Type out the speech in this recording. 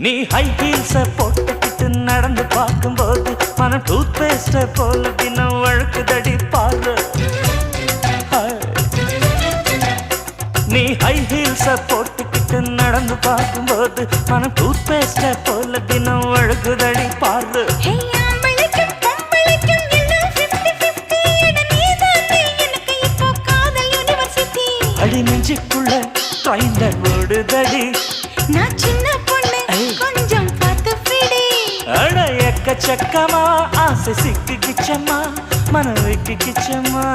நீ ஹை ஹீல்ஸ போட்டுக்கிட்டு நடந்து பார்க்கும்போது மனம் டூத் பேஸ்ட போல தினம் வழுக்குதடி பாரு. நீ ஹை ஹீல்ஸ போட்டுக்கிட்டு நடந்து பார்க்கும்போது மனம் டூத் பேஸ்ட போல தினம் வழுக்குதடி பாரு. அடி நெஞ்சுக்குள்ள ட்ரைலர் ஓடுதடி. நான் சின்ன பொண்ணு கொஞ்சம் பார்த்து பிடி. அட எக்கச்சக்கமா ஆசை சிக்கிக்கிச்சம்மா மனம் வைக்கிச்சம்மா.